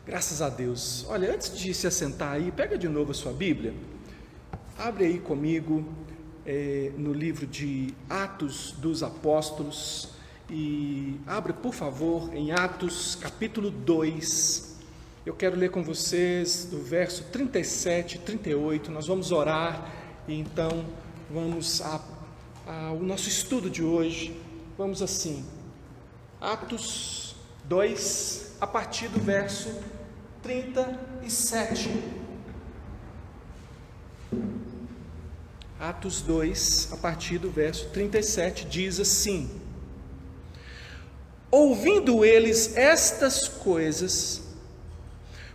Graças a Deus. Olha, antes de se assentar aí, pega de novo a sua Bíblia, abre aí comigo no livro de Atos dos Apóstolos e abre, por favor, em Atos capítulo 2. Eu quero ler com vocês do verso 37 e 38, nós vamos orar e então vamos ao nosso estudo de hoje. Vamos assim, Atos 2, a partir do verso 37. Atos 2, a partir do verso 37, diz assim: ouvindo eles estas coisas,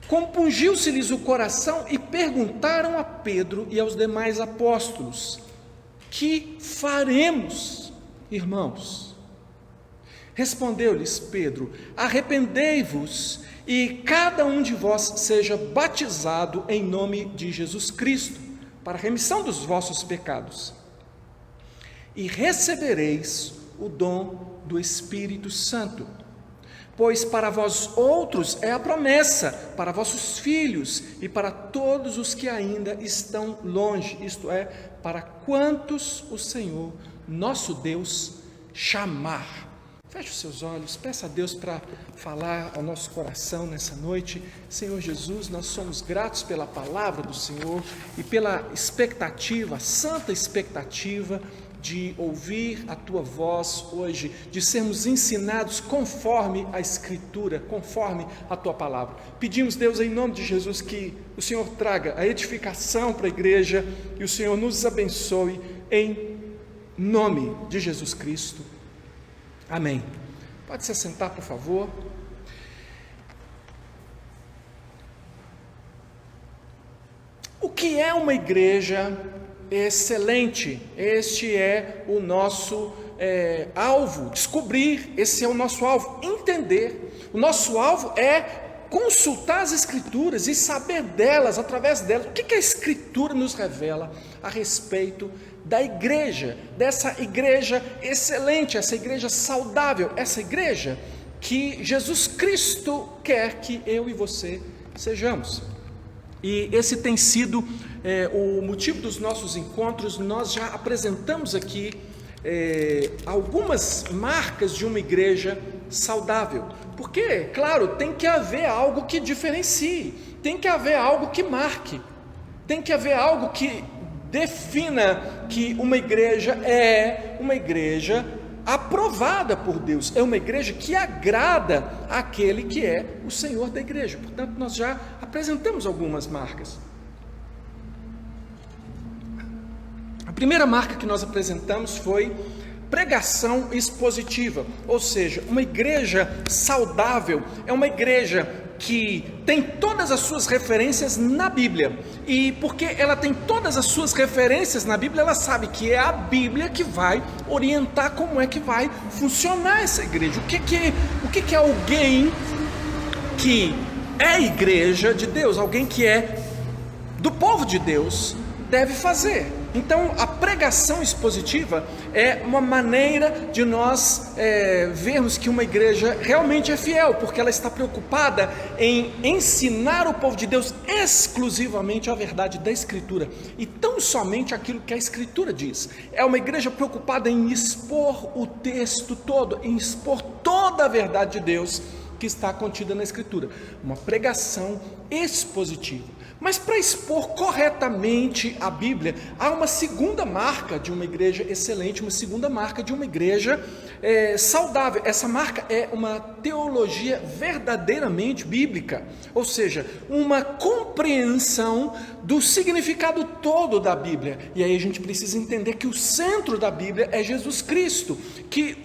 compungiu-se-lhes o coração e perguntaram a Pedro e aos demais apóstolos: que faremos, irmãos? Respondeu-lhes Pedro: arrependei-vos e cada um de vós seja batizado em nome de Jesus Cristo, para a remissão dos vossos pecados, e recebereis o dom do Espírito Santo, pois para vós outros é a promessa, para vossos filhos e para todos os que ainda estão longe, isto é, para quantos o Senhor, nosso Deus, chamar. Feche os seus olhos, peça a Deus para falar ao nosso coração nessa noite. Senhor Jesus, nós somos gratos pela palavra do Senhor e pela expectativa, a santa expectativa de ouvir a Tua voz hoje, de sermos ensinados conforme a Escritura, conforme a Tua palavra. Pedimos, Deus, em nome de Jesus, que o Senhor traga a edificação para a igreja e o Senhor nos abençoe em nome de Jesus Cristo. Amém. Pode se assentar, por favor. O que é uma igreja excelente? Este é o nosso alvo, descobrir, esse é o nosso alvo, entender. O nosso alvo é consultar as Escrituras e saber delas, através delas, o que a Escritura nos revela a respeito da igreja, dessa igreja excelente, essa igreja saudável, essa igreja que Jesus Cristo quer que eu e você sejamos. E esse tem sido o motivo dos nossos encontros. Nós já apresentamos aqui algumas marcas de uma igreja saudável, porque, claro, tem que haver algo que diferencie, tem que haver algo que marque, tem que haver algo que defina que uma igreja é uma igreja aprovada por Deus, é uma igreja que agrada àquele que é o Senhor da igreja. Portanto, nós já apresentamos algumas marcas. A primeira marca que nós apresentamos foi pregação expositiva, ou seja, uma igreja saudável é uma igreja que tem todas as suas referências na Bíblia, e porque ela tem todas as suas referências na Bíblia, ela sabe que é a Bíblia que vai orientar como é que vai funcionar essa igreja, o que é alguém que é igreja de Deus, alguém que é do povo de Deus deve fazer. Então, a pregação expositiva é uma maneira de nós vermos que uma igreja realmente é fiel, porque ela está preocupada em ensinar o povo de Deus exclusivamente a verdade da Escritura, e tão somente aquilo que a Escritura diz. É uma igreja preocupada em expor o texto todo, em expor toda a verdade de Deus que está contida na Escritura. Uma pregação expositiva. Mas para expor corretamente a Bíblia, há uma segunda marca de uma igreja excelente, uma segunda marca de uma igreja saudável. Essa marca é uma teologia verdadeiramente bíblica, ou seja, uma compreensão do significado todo da Bíblia. E aí a gente precisa entender que o centro da Bíblia é Jesus Cristo, que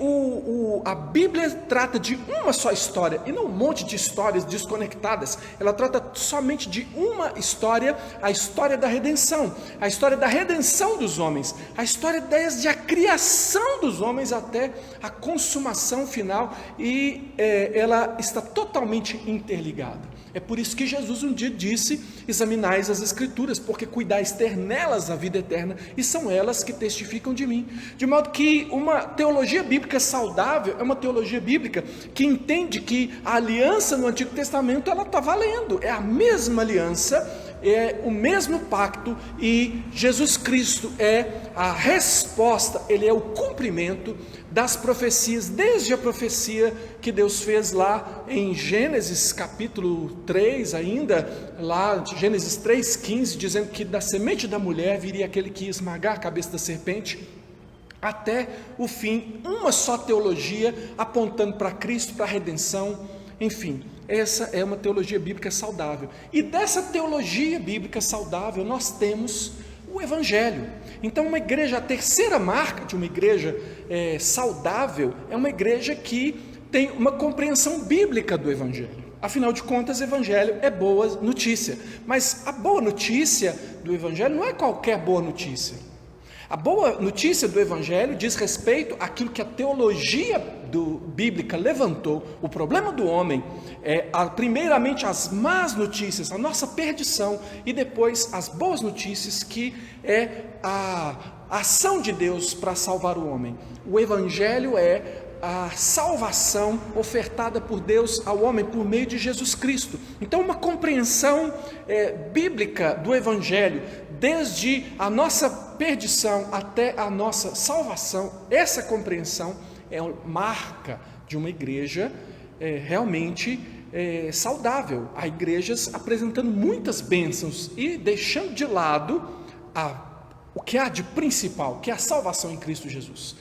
a Bíblia trata de uma só história, e não um monte de histórias desconectadas. Ela trata somente de uma história, a história da redenção dos homens, a história desde a criação dos homens até a consumação final e ela está totalmente interligada. É por isso que Jesus um dia disse: examinais as Escrituras, porque cuidais ter nelas a vida eterna, e são elas que testificam de mim. De modo que uma teologia bíblica saudável é uma teologia bíblica que entende que a aliança no Antigo Testamento ela está valendo, é a mesma aliança, é o mesmo pacto, e Jesus Cristo é a resposta, Ele é o cumprimento das profecias, desde a profecia que Deus fez lá em Gênesis capítulo 3 ainda, lá Gênesis 3,15, dizendo que da semente da mulher viria aquele que ia esmagar a cabeça da serpente, até o fim, uma só teologia apontando para Cristo, para a redenção, enfim. Essa é uma teologia bíblica saudável, e dessa teologia bíblica saudável nós temos o Evangelho. Então uma igreja, a terceira marca de uma igreja saudável, é uma igreja que tem uma compreensão bíblica do Evangelho. Afinal de contas, o Evangelho é boa notícia, mas a boa notícia do Evangelho não é qualquer boa notícia. A boa notícia do Evangelho diz respeito àquilo que a teologia bíblica levantou. O problema do homem é, primeiramente, as más notícias, a nossa perdição, e depois as boas notícias, que é a ação de Deus para salvar o homem. O Evangelho é a salvação ofertada por Deus ao homem por meio de Jesus Cristo. Então, uma compreensão bíblica do Evangelho, desde a nossa perdição até a nossa salvação, essa compreensão é marca de uma igreja realmente saudável. Há igrejas apresentando muitas bênçãos e deixando de lado o que há de principal, que é a salvação em Cristo Jesus.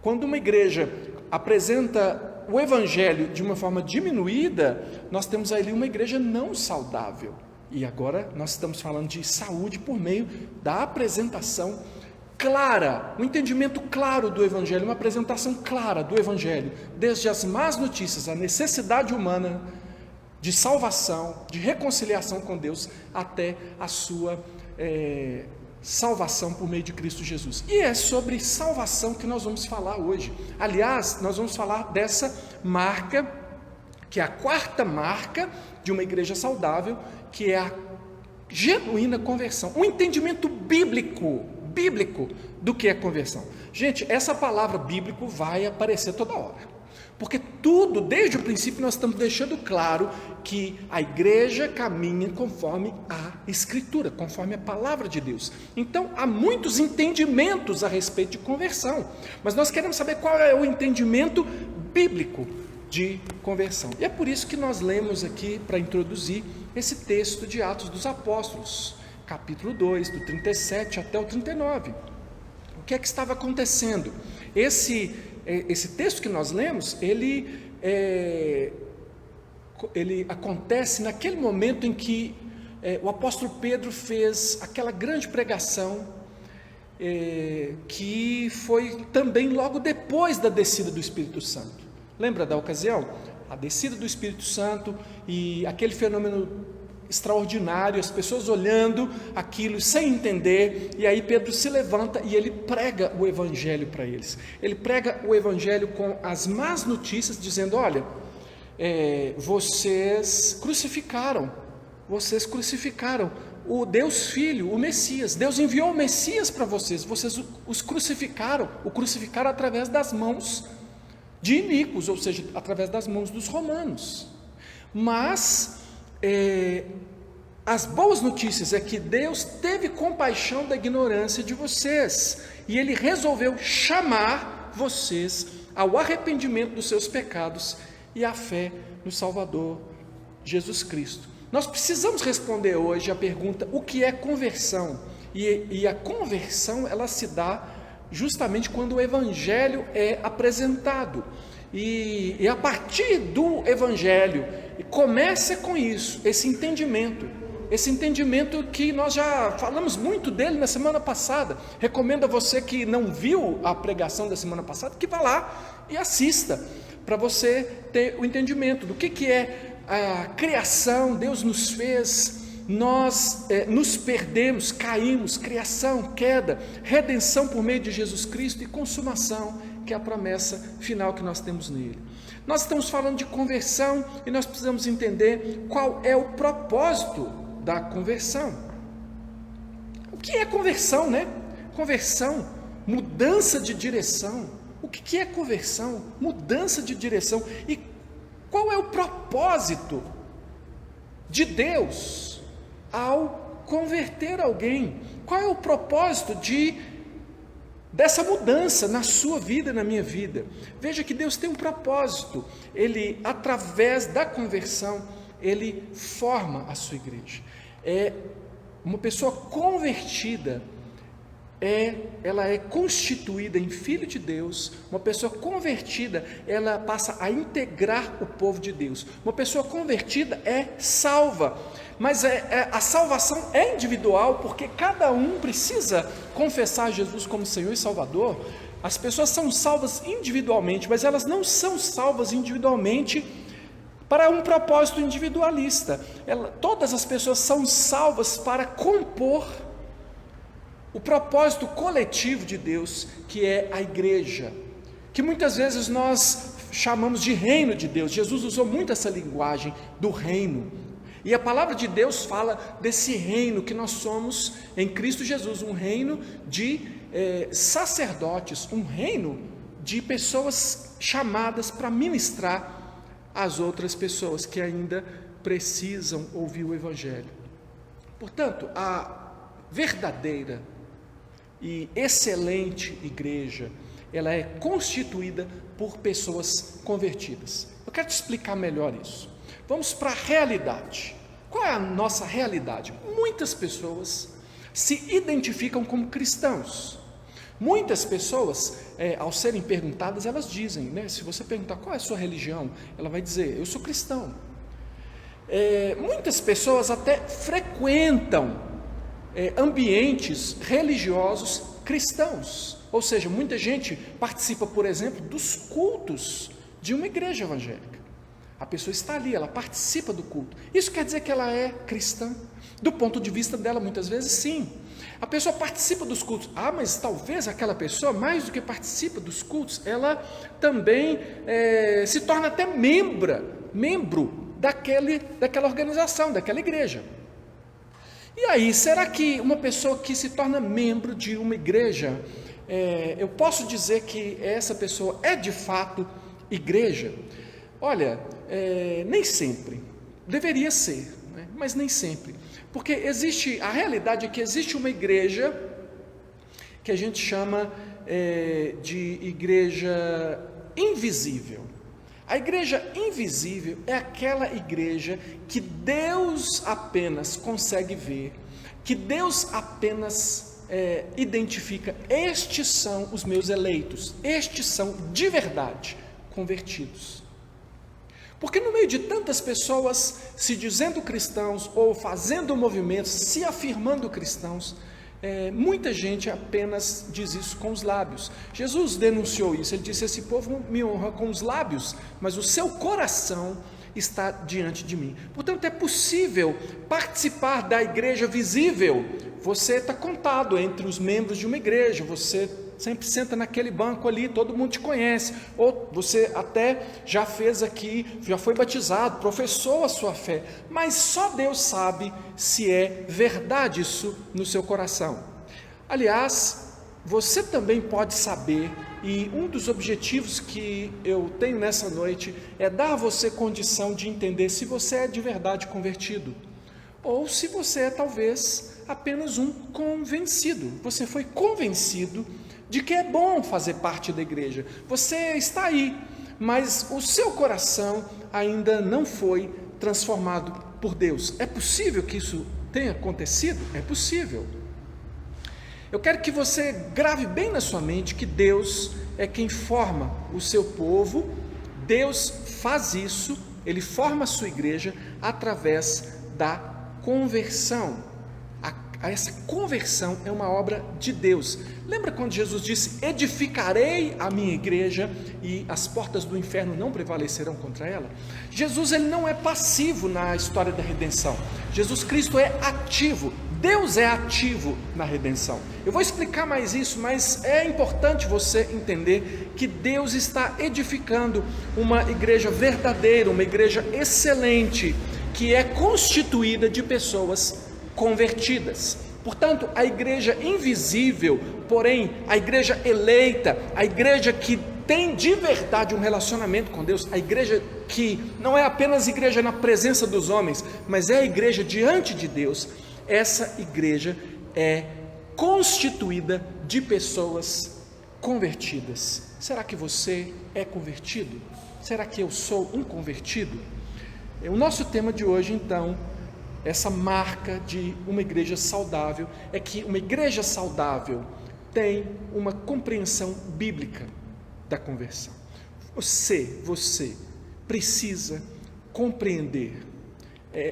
Quando uma igreja apresenta o Evangelho de uma forma diminuída, nós temos ali uma igreja não saudável. E agora nós estamos falando de saúde por meio da apresentação clara, um entendimento claro do Evangelho, uma apresentação clara do Evangelho, desde as más notícias, a necessidade humana de salvação, de reconciliação com Deus, até a sua salvação por meio de Cristo Jesus. E é sobre salvação que nós vamos falar hoje. Aliás, nós vamos falar dessa marca, que é a quarta marca de uma igreja saudável, que é a genuína conversão, um entendimento bíblico do que é conversão. Gente, essa palavra bíblico vai aparecer toda hora, porque tudo, desde o princípio, nós estamos deixando claro que a igreja caminha conforme a Escritura, conforme a palavra de Deus. Então, há muitos entendimentos a respeito de conversão, mas nós queremos saber qual é o entendimento bíblico de conversão. E é por isso que nós lemos aqui, para introduzir, esse texto de Atos dos Apóstolos, capítulo 2, do 37 até o 39. O que é que estava acontecendo? Esse texto que nós lemos, ele acontece naquele momento em que o apóstolo Pedro fez aquela grande pregação, que foi também logo depois da descida do Espírito Santo. Lembra da ocasião? A descida do Espírito Santo e aquele fenômeno extraordinário, as pessoas olhando aquilo sem entender, e aí Pedro se levanta e ele prega o Evangelho para eles. Ele prega o Evangelho com as más notícias, dizendo: olha, vocês crucificaram o Deus Filho, o Messias. Deus enviou o Messias para vocês, vocês o crucificaram através das mãos de iníquos, ou seja, através das mãos dos romanos. Mas as boas notícias é que Deus teve compaixão da ignorância de vocês, e Ele resolveu chamar vocês ao arrependimento dos seus pecados e à fé no Salvador Jesus Cristo. Nós precisamos responder hoje a pergunta: o que é conversão? E a conversão, ela se dá justamente quando o Evangelho é apresentado, e a partir do Evangelho, e começa com isso, esse entendimento que nós já falamos muito dele na semana passada. Recomendo a você que não viu a pregação da semana passada, que vá lá e assista, para você ter o entendimento do que é a criação. Deus nos fez, nós nos perdemos, caímos, criação, queda, redenção por meio de Jesus Cristo e consumação, que é a promessa final que nós temos nele. Nós estamos falando de conversão e nós precisamos entender qual é o propósito da conversão. O que é conversão, né? Conversão, mudança de direção. O que é conversão? Mudança de direção. E qual é o propósito de Deus ao converter alguém? Qual é o propósito dessa mudança na sua vida e na minha vida? Veja que Deus tem um propósito. Ele, através da conversão, Ele forma a sua igreja. Uma pessoa convertida, ela é constituída em filho de Deus. Uma pessoa convertida, ela passa a integrar o povo de Deus. Uma pessoa convertida é salva. Mas a salvação é individual, porque cada um precisa confessar Jesus como Senhor e Salvador. As pessoas são salvas individualmente, mas elas não são salvas individualmente para um propósito individualista. Todas as pessoas são salvas para compor o propósito coletivo de Deus, que é a igreja, que muitas vezes nós chamamos de reino de Deus. Jesus usou muito essa linguagem do reino. E a palavra de Deus fala desse reino que nós somos em Cristo Jesus, um reino de sacerdotes, um reino de pessoas chamadas para ministrar às outras pessoas que ainda precisam ouvir o Evangelho. Portanto, a verdadeira e excelente igreja, ela é constituída por pessoas convertidas. Eu quero te explicar melhor isso. Vamos para a realidade. Qual é a nossa realidade? Muitas pessoas se identificam como cristãos. Muitas pessoas, ao serem perguntadas, elas dizem, né? Se você perguntar qual é a sua religião, ela vai dizer, eu sou cristão. Muitas pessoas até frequentam ambientes religiosos cristãos. Ou seja, muita gente participa, por exemplo, dos cultos de uma igreja evangélica. A pessoa está ali, ela participa do culto. Isso quer dizer que ela é cristã? Do ponto de vista dela, muitas vezes, sim. A pessoa participa dos cultos. Mas talvez aquela pessoa, mais do que participa dos cultos, ela também se torna até membro daquela organização, daquela igreja. E aí, será que uma pessoa que se torna membro de uma igreja, eu posso dizer que essa pessoa é de fato igreja? Olha, nem sempre, deveria ser, né? Mas nem sempre, porque a realidade é que existe uma igreja que a gente chama de igreja invisível. A igreja invisível é aquela igreja que Deus apenas consegue ver, que Deus apenas identifica, estes são os meus eleitos, estes são de verdade convertidos. Porque no meio de tantas pessoas se dizendo cristãos ou fazendo movimentos, se afirmando cristãos, muita gente apenas diz isso com os lábios. Jesus denunciou isso, ele disse, esse povo me honra com os lábios, mas o seu coração está diante de mim. Portanto, é possível participar da igreja visível. Você está contado entre os membros de uma igreja, você sempre senta naquele banco ali, todo mundo te conhece, ou você até já fez aqui, já foi batizado, professou a sua fé, mas só Deus sabe se é verdade isso no seu coração. Aliás, você também pode saber, e um dos objetivos que eu tenho nessa noite é dar a você condição de entender se você é de verdade convertido, ou se você é talvez apenas um convencido. Você foi convencido de que é bom fazer parte da igreja, você está aí, mas o seu coração ainda não foi transformado por Deus. É possível que isso tenha acontecido? É possível. Eu quero que você grave bem na sua mente que Deus é quem forma o seu povo. Deus faz isso, Ele forma a sua igreja através da conversão. Essa conversão é uma obra de Deus. Lembra quando Jesus disse, edificarei a minha igreja e as portas do inferno não prevalecerão contra ela? Jesus, ele não é passivo na história da redenção. Jesus Cristo é ativo. Deus é ativo na redenção. Eu vou explicar mais isso, mas é importante você entender que Deus está edificando uma igreja verdadeira, uma igreja excelente, que é constituída de pessoas convertidas. Portanto, a igreja invisível, porém a igreja eleita, a igreja que tem de verdade um relacionamento com Deus, a igreja que não é apenas igreja na presença dos homens, mas é a igreja diante de Deus, essa igreja é constituída de pessoas convertidas. Será que você é convertido? Será que eu sou um convertido? O nosso tema de hoje, então, essa marca de uma igreja saudável, é que uma igreja saudável tem uma compreensão bíblica da conversão. Você precisa compreender,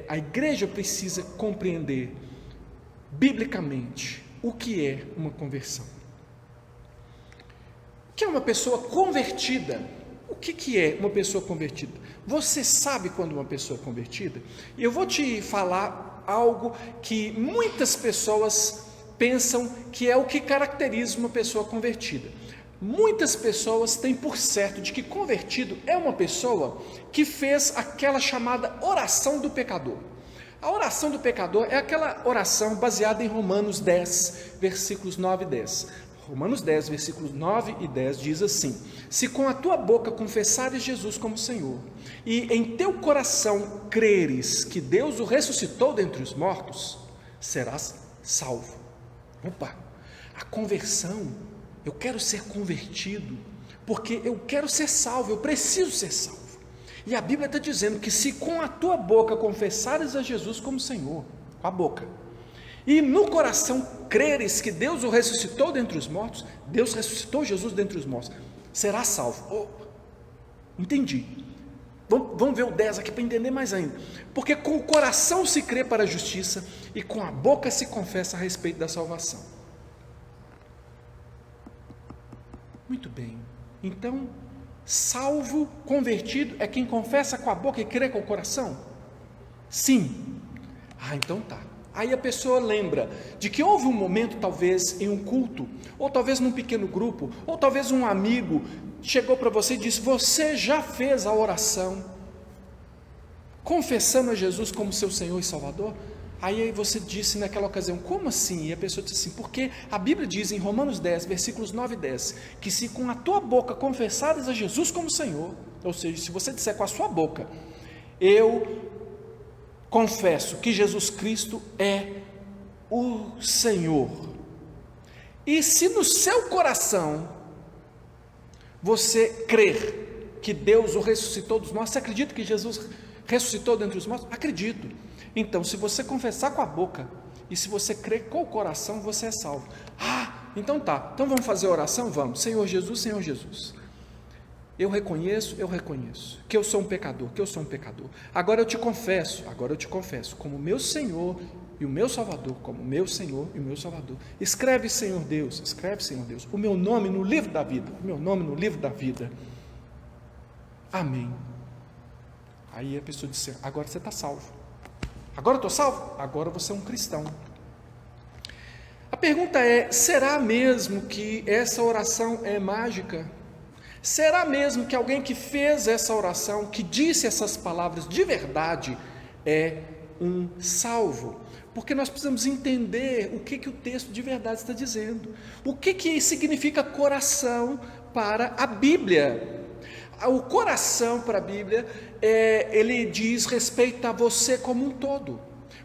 a igreja precisa compreender biblicamente o que é uma conversão. O que é uma pessoa convertida? O que é uma pessoa convertida? Você sabe quando uma pessoa é convertida? E eu vou te falar algo que muitas pessoas pensam que é o que caracteriza uma pessoa convertida. Muitas pessoas têm por certo de que convertido é uma pessoa que fez aquela chamada oração do pecador. A oração do pecador é aquela oração baseada em Romanos 10, versículos 9 e 10. Romanos 10, versículos 9 e 10 diz assim: se com a tua boca confessares Jesus como Senhor, e em teu coração creres que Deus o ressuscitou dentre os mortos, serás salvo. Opa, a conversão, eu quero ser convertido, porque eu quero ser salvo, eu preciso ser salvo. E a Bíblia está dizendo que se com a tua boca confessares a Jesus como Senhor, com a boca, e no coração creres que Deus o ressuscitou dentre os mortos, Deus ressuscitou Jesus dentre os mortos, será salvo. Oh, entendi. Vamos ver o 10 aqui para entender mais ainda. Porque com o coração se crê para a justiça e com a boca se confessa a respeito da salvação. Muito bem. Então, salvo, convertido, é quem confessa com a boca e crê com o coração? Sim. Então tá. Aí a pessoa lembra de que houve um momento, talvez em um culto, ou talvez num pequeno grupo, ou talvez um amigo chegou para você e disse: você já fez a oração confessando a Jesus como seu Senhor e Salvador? Aí você disse naquela ocasião: como assim? E a pessoa disse assim: porque a Bíblia diz em Romanos 10, versículos 9 e 10, que se com a tua boca confessares a Jesus como Senhor, ou seja, se você disser com a sua boca, eu confesso que Jesus Cristo é o Senhor, e se no seu coração você crer que Deus o ressuscitou dos mortos, você acredita que Jesus ressuscitou dentre os mortos? Acredito. Então, se você confessar com a boca e se você crer com o coração, você é salvo. Então tá, então vamos fazer a oração? Vamos. Senhor Jesus, Senhor Jesus, eu reconheço que eu sou um pecador, agora eu te confesso, como meu Senhor e o meu Salvador, escreve, Senhor Deus, o meu nome no livro da vida, amém. Aí a pessoa disse: agora você está salvo. Agora eu estou salvo? Agora você é um cristão. A pergunta é: será mesmo que essa oração é mágica? Será mesmo que alguém que fez essa oração, que disse essas palavras de verdade, é um salvo? Porque nós precisamos entender o que o texto de verdade está dizendo. O que significa coração para a Bíblia? O coração para a Bíblia, ele diz respeito a você como um todo.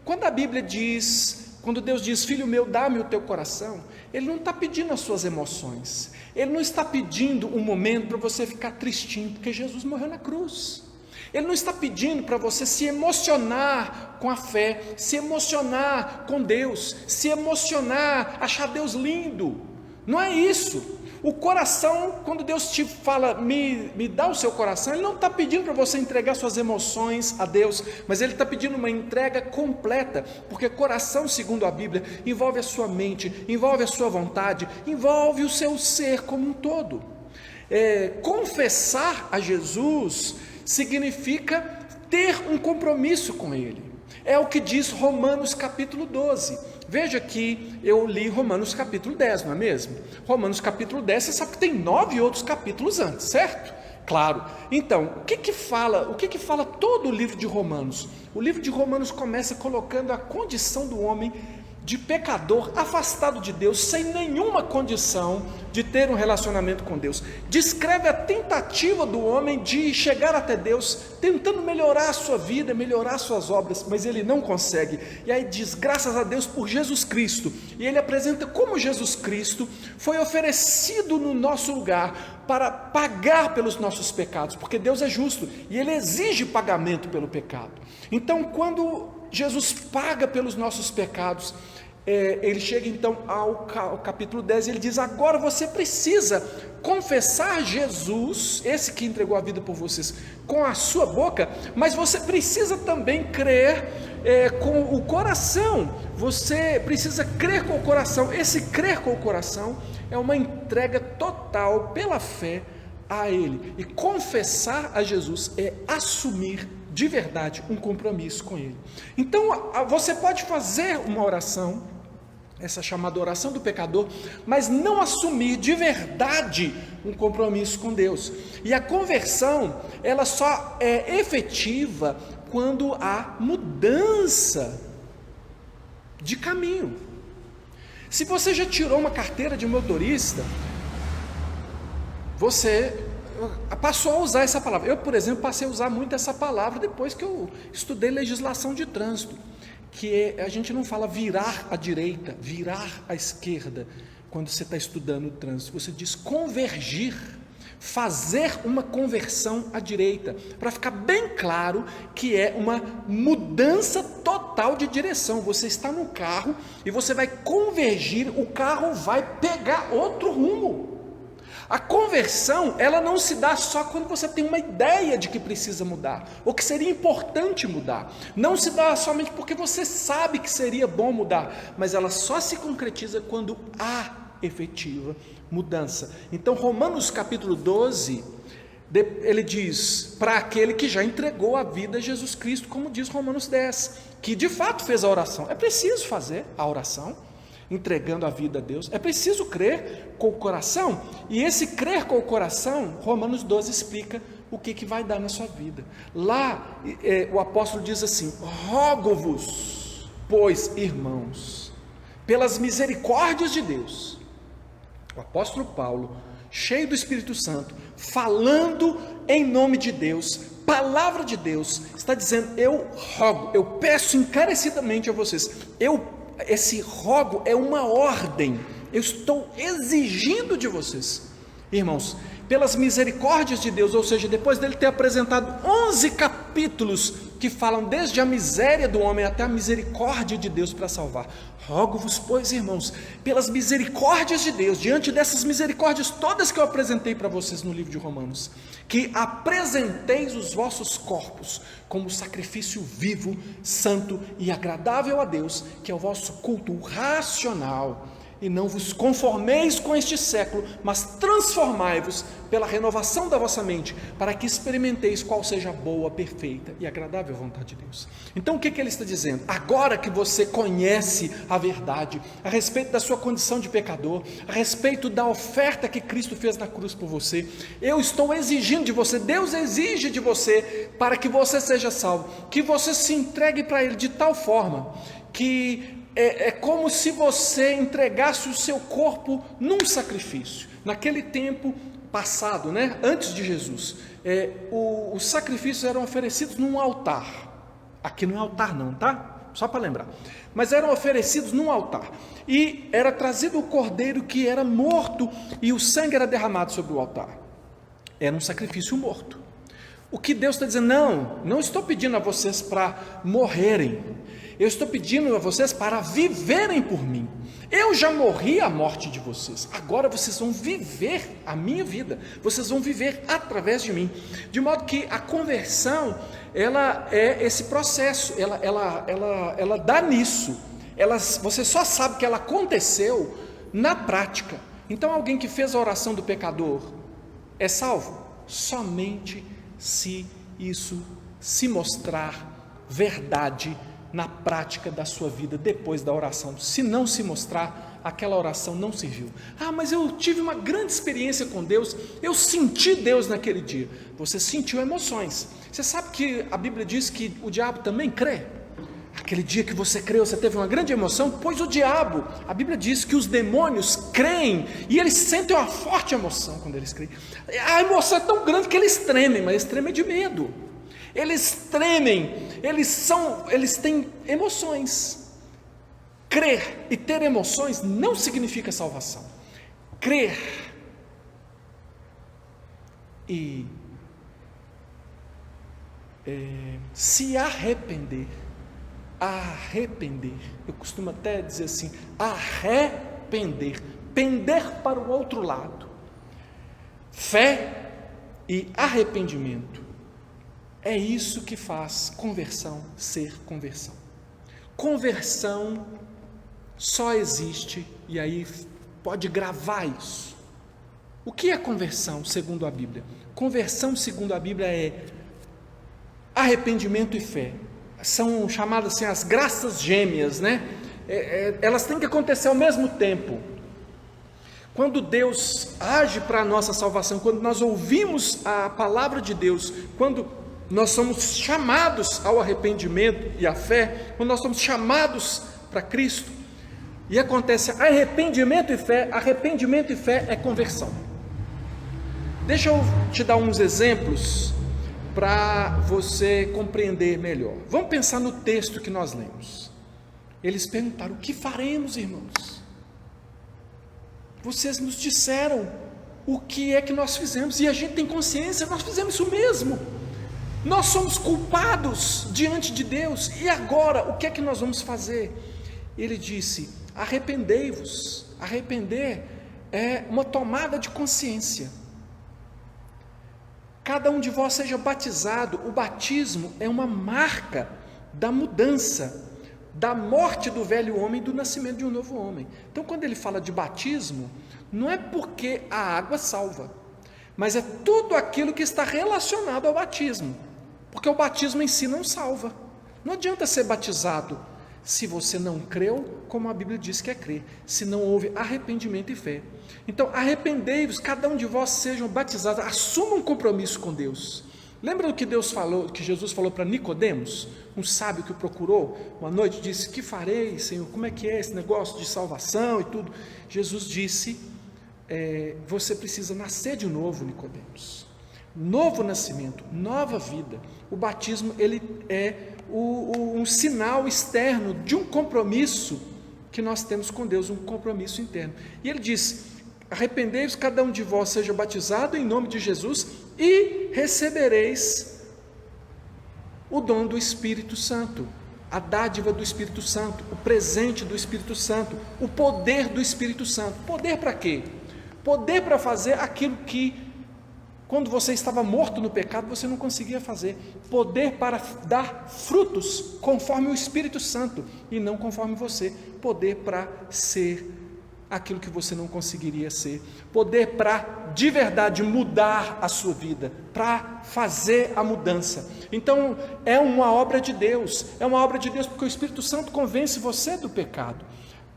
Quando a Bíblia diz, quando Deus diz: filho meu, dá-me o teu coração, Ele não está pedindo as suas emoções, Ele não está pedindo um momento para você ficar tristinho, porque Jesus morreu na cruz. Ele não está pedindo para você se emocionar com a fé, se emocionar com Deus, se emocionar, achar Deus lindo. Não é isso. O coração, quando Deus te fala, me dá o seu coração, Ele não está pedindo para você entregar suas emoções a Deus, mas Ele está pedindo uma entrega completa, porque coração, segundo a Bíblia, envolve a sua mente, envolve a sua vontade, envolve o seu ser como um todo. Confessar a Jesus significa ter um compromisso com Ele. É o que diz Romanos capítulo 12. Veja que eu li Romanos capítulo 10, não é mesmo? Romanos capítulo 10, você sabe que tem 9 outros capítulos antes, certo? Claro. Então, o que que fala todo o livro de Romanos? O livro de Romanos começa colocando a condição do homem de pecador, afastado de Deus, sem nenhuma condição de ter um relacionamento com Deus. Descreve a tentativa do homem de chegar até Deus, tentando melhorar a sua vida, melhorar suas obras, mas ele não consegue. E aí diz, graças a Deus por Jesus Cristo. E ele apresenta como Jesus Cristo foi oferecido no nosso lugar para pagar pelos nossos pecados, porque Deus é justo e ele exige pagamento pelo pecado. Então, quando Jesus paga pelos nossos pecados, ele chega então ao capítulo 10 e ele diz, agora você precisa confessar Jesus, esse que entregou a vida por vocês, com a sua boca, mas você precisa também crer com o coração, você precisa crer com o coração. Esse crer com o coração é uma entrega total pela fé a Ele, e confessar a Jesus é assumir de verdade um compromisso com Ele. Então você pode fazer uma oração, essa chamada oração do pecador, mas não assumir de verdade um compromisso com Deus. E a conversão, ela só é efetiva quando há mudança de caminho. Se você já tirou uma carteira de motorista, você passou a usar essa palavra. Eu, por exemplo, passei a usar muito essa palavra depois que eu estudei legislação de trânsito, que a gente não fala virar à direita, virar à esquerda, quando você está estudando o trânsito, você diz convergir, fazer uma conversão à direita, para ficar bem claro que é uma mudança total de direção. Você está no carro e você vai convergir, o carro vai pegar outro rumo. A conversão, ela não se dá só quando você tem uma ideia de que precisa mudar, ou que seria importante mudar. Não se dá somente porque você sabe que seria bom mudar, mas ela só se concretiza quando há efetiva mudança. Então, Romanos capítulo 12, ele diz, para aquele que já entregou a vida a Jesus Cristo, como diz Romanos 10, que de fato fez a oração. É preciso fazer a oração, entregando a vida a Deus, é preciso crer com o coração, e esse crer com o coração, Romanos 12 explica o que vai dar na sua vida. Lá o apóstolo diz assim, rogo-vos, pois irmãos, pelas misericórdias de Deus. O apóstolo Paulo, cheio do Espírito Santo, falando em nome de Deus, palavra de Deus, está dizendo, eu rogo, eu peço encarecidamente a vocês, esse rogo é uma ordem, eu estou exigindo de vocês, irmãos, pelas misericórdias de Deus, ou seja, depois dele ter apresentado 11 capítulos que falam desde a miséria do homem até a misericórdia de Deus para salvar, rogo-vos, pois irmãos, pelas misericórdias de Deus, diante dessas misericórdias todas que eu apresentei para vocês no livro de Romanos, que apresenteis os vossos corpos como sacrifício vivo, santo e agradável a Deus, que é o vosso culto racional, e não vos conformeis com este século, mas transformai-vos pela renovação da vossa mente, para que experimenteis qual seja a boa, perfeita e agradável vontade de Deus. Então o que ele está dizendo? Agora que você conhece a verdade, a respeito da sua condição de pecador, a respeito da oferta que Cristo fez na cruz por você, eu estou exigindo de você, Deus exige de você, para que você seja salvo, que você se entregue para Ele de tal forma, que é como se você entregasse o seu corpo num sacrifício. Naquele tempo passado, antes de Jesus, os sacrifícios eram oferecidos num altar. Aqui não é altar não, tá? Só para lembrar. Mas eram oferecidos num altar. E era trazido o cordeiro que era morto e o sangue era derramado sobre o altar. Era um sacrifício morto. O que Deus está dizendo, não estou pedindo a vocês para morrerem, eu estou pedindo a vocês para viverem por mim. Eu já morri a morte de vocês, agora vocês vão viver a minha vida, vocês vão viver através de mim, de modo que a conversão, ela é esse processo, ela dá nisso, você só sabe que ela aconteceu na prática. Então alguém que fez a oração do pecador é salvo? Somente se isso se mostrar verdade na prática da sua vida depois da oração. Se não se mostrar, aquela oração não serviu. Ah, mas eu tive uma grande experiência com Deus, eu senti Deus naquele dia. Você sentiu emoções. Você sabe que a Bíblia diz que o diabo também crê? Aquele dia que você creu, você teve uma grande emoção, pois o diabo, a Bíblia diz que os demônios creem e eles sentem uma forte emoção quando eles creem. A emoção é tão grande que eles tremem, mas eles tremem de medo. Eles tremem, eles têm emoções. Crer e ter emoções não significa salvação. Crer e se arrepender, eu costumo até dizer assim, pender para o outro lado. Fé e arrependimento, é isso que faz conversão ser conversão. Conversão só existe, e aí pode gravar isso. O que é conversão segundo a Bíblia? Conversão segundo a Bíblia é arrependimento e fé. São chamadas assim as graças gêmeas, né? Elas têm que acontecer ao mesmo tempo. Quando Deus age para a nossa salvação, quando nós ouvimos a palavra de Deus, quando nós somos chamados ao arrependimento e à fé, quando nós somos chamados para Cristo, e acontece arrependimento e fé é conversão. Deixa eu te dar uns exemplos para você compreender melhor. Vamos pensar no texto que nós lemos. Eles perguntaram: o que faremos, irmãos? Vocês nos disseram o que é que nós fizemos, e a gente tem consciência, nós fizemos isso mesmo. Nós somos culpados diante de Deus, e agora o que é que nós vamos fazer? Ele disse: arrependei-vos. Arrepender é uma tomada de consciência. Cada um de vós seja batizado. O batismo é uma marca da mudança, da morte do velho homem e do nascimento de um novo homem. Então, quando ele fala de batismo, não é porque a água salva, mas é tudo aquilo que está relacionado ao batismo, porque o batismo em si não salva. Não adianta ser batizado se você não creu, como a Bíblia diz que é crer, se não houve arrependimento e fé. Então, arrependei-vos, cada um de vós sejam batizados, assuma um compromisso com Deus. Lembra do que Deus falou, que Jesus falou para Nicodemos, um sábio que o procurou uma noite, disse: que farei, Senhor? Como é que é esse negócio de salvação e tudo? Jesus disse: você precisa nascer de novo, Nicodemos. Novo nascimento, nova vida. O batismo, ele é um sinal externo de um compromisso que nós temos com Deus, um compromisso interno. E ele diz: arrependei-vos, cada um de vós seja batizado em nome de Jesus e recebereis o dom do Espírito Santo, a dádiva do Espírito Santo, o presente do Espírito Santo, o poder do Espírito Santo. Poder para quê? Poder para fazer aquilo que, quando você estava morto no pecado, você não conseguia fazer. Poder para dar frutos conforme o Espírito Santo e não conforme você. Poder para ser aquilo que você não conseguiria ser. Poder para, de verdade, mudar a sua vida, para fazer a mudança. Então, é uma obra de Deus. É uma obra de Deus porque o Espírito Santo convence você do pecado.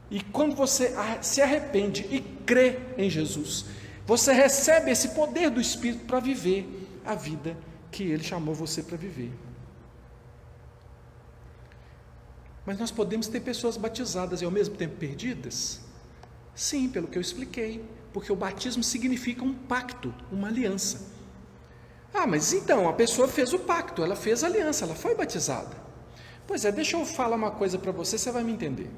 E quando você se arrepende e crê em Jesus, você recebe esse poder do Espírito para viver a vida que Ele chamou você para viver. Mas nós podemos ter pessoas batizadas e ao mesmo tempo perdidas? Sim, pelo que eu expliquei, porque o batismo significa um pacto, uma aliança. Ah, mas então, a pessoa fez o pacto, ela fez a aliança, ela foi batizada. Pois é, deixa eu falar uma coisa para você, você vai me entender.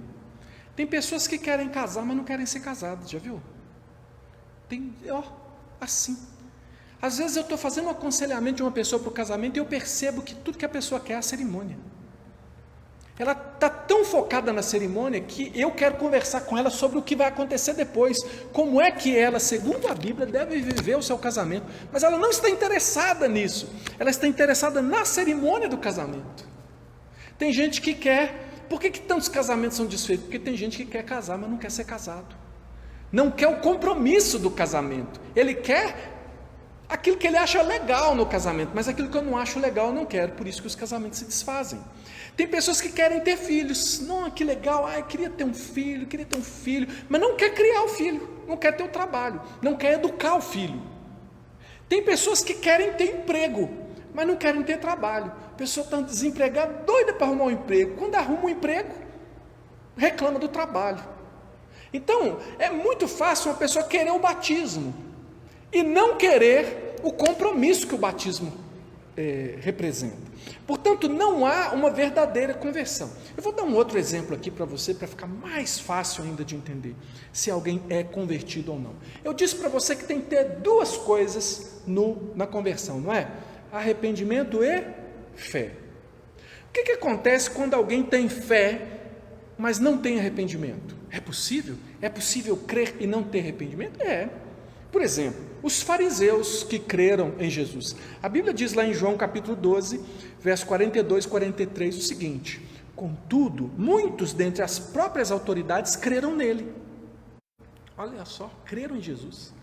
Tem pessoas que querem casar, mas não querem ser casadas, já viu? Tem, assim. Às vezes eu estou fazendo um aconselhamento de uma pessoa para o casamento e eu percebo que tudo que a pessoa quer é a cerimônia. Ela está tão focada na cerimônia que eu quero conversar com ela sobre o que vai acontecer depois, como é que ela, segundo a Bíblia, deve viver o seu casamento, mas ela não está interessada nisso, ela está interessada na cerimônia do casamento. Tem gente que quer, por que tantos casamentos são desfeitos? Porque tem gente que quer casar, mas não quer ser casado, não quer o compromisso do casamento, ele quer Aquilo que ele acha legal no casamento, mas aquilo que eu não acho legal eu não quero, por isso que os casamentos se desfazem. Tem pessoas que querem ter filhos, não, que legal, eu queria ter um filho, mas não quer criar o filho, não quer ter o trabalho, não quer educar o filho. Tem pessoas que querem ter emprego, mas não querem ter trabalho. A pessoa está desempregada, doida para arrumar um emprego. Quando arruma um emprego, reclama do trabalho. Então, é muito fácil uma pessoa querer o batismo e não querer o compromisso que o batismo representa. Portanto, não há uma verdadeira conversão. Eu vou dar um outro exemplo aqui para você, para ficar mais fácil ainda de entender se alguém é convertido ou não. Eu disse para você que tem que ter duas coisas na conversão, não é? Arrependimento e fé. O que acontece quando alguém tem fé, mas não tem arrependimento? É possível? É possível crer e não ter arrependimento? É. Por exemplo, os fariseus que creram em Jesus. A Bíblia diz lá em João capítulo 12, verso 42 e 43 o seguinte: contudo, muitos dentre as próprias autoridades creram nele. Olha só, creram em Jesus.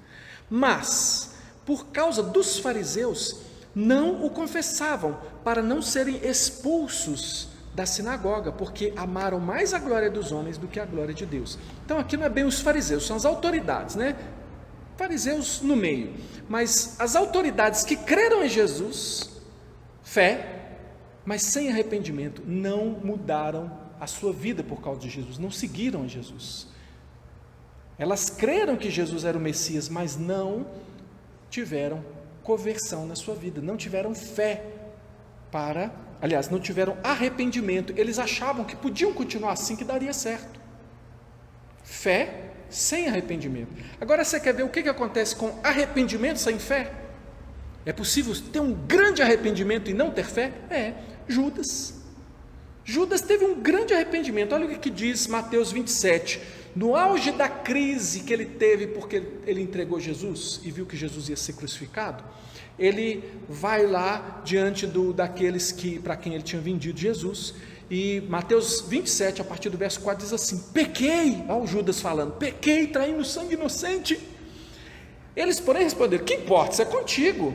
Mas, por causa dos fariseus, não o confessavam, para não serem expulsos da sinagoga, porque amaram mais a glória dos homens do que a glória de Deus. Então aqui não é bem os fariseus, são as autoridades, né? Fariseus no meio, mas as autoridades que creram em Jesus, fé, mas sem arrependimento, não mudaram a sua vida por causa de Jesus, não seguiram a Jesus. Elas creram que Jesus era o Messias, mas não tiveram conversão na sua vida, não tiveram fé não tiveram arrependimento. Eles achavam que podiam continuar assim, que daria certo. Fé sem arrependimento. Agora você quer ver o que acontece com arrependimento sem fé? É possível ter um grande arrependimento e não ter fé? Judas teve um grande arrependimento. Olha o que diz Mateus 27, no auge da crise que ele teve porque ele entregou Jesus e viu que Jesus ia ser crucificado. Ele vai lá diante daqueles para quem ele tinha vendido Jesus, e Mateus 27, a partir do verso 4, diz assim: pequei, olha o Judas falando, pequei, traindo sangue inocente. Eles, porém, responderam: que importa, isso é contigo.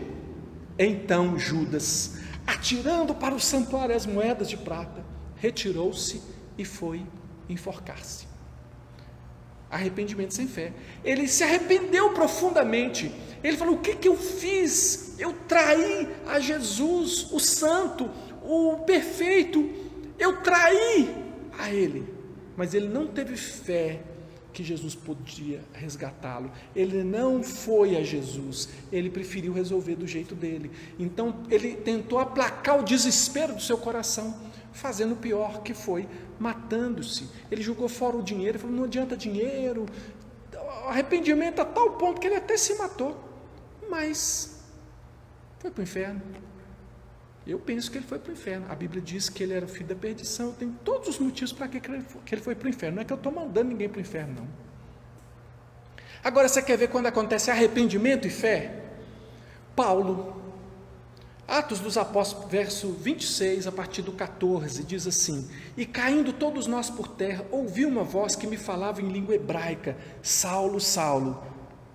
Então Judas, atirando para o santuário as moedas de prata, retirou-se e foi enforcar-se. Arrependimento sem fé. Ele se arrependeu profundamente. Ele falou: o que eu fiz? Eu traí a Jesus, o santo, o perfeito. Eu traí a ele. Mas ele não teve fé que Jesus podia resgatá-lo. Ele não foi a Jesus. Ele preferiu resolver do jeito dele. Então ele tentou aplacar o desespero do seu coração, fazendo o pior, que foi matando-se. Ele jogou fora o dinheiro, falou: não adianta dinheiro. Arrependimento a tal ponto que ele até se matou, mas foi para o inferno. Eu penso que ele foi para o inferno. A Bíblia diz que ele era o filho da perdição. Eu tenho todos os motivos para que ele foi para o inferno. Não é que eu estou mandando ninguém para o inferno, não. Agora você quer ver quando acontece arrependimento e fé? Paulo, Atos dos Apóstolos, verso 26, a partir do 14, diz assim: e caindo todos nós por terra, ouvi uma voz que me falava em língua hebraica: Saulo, Saulo,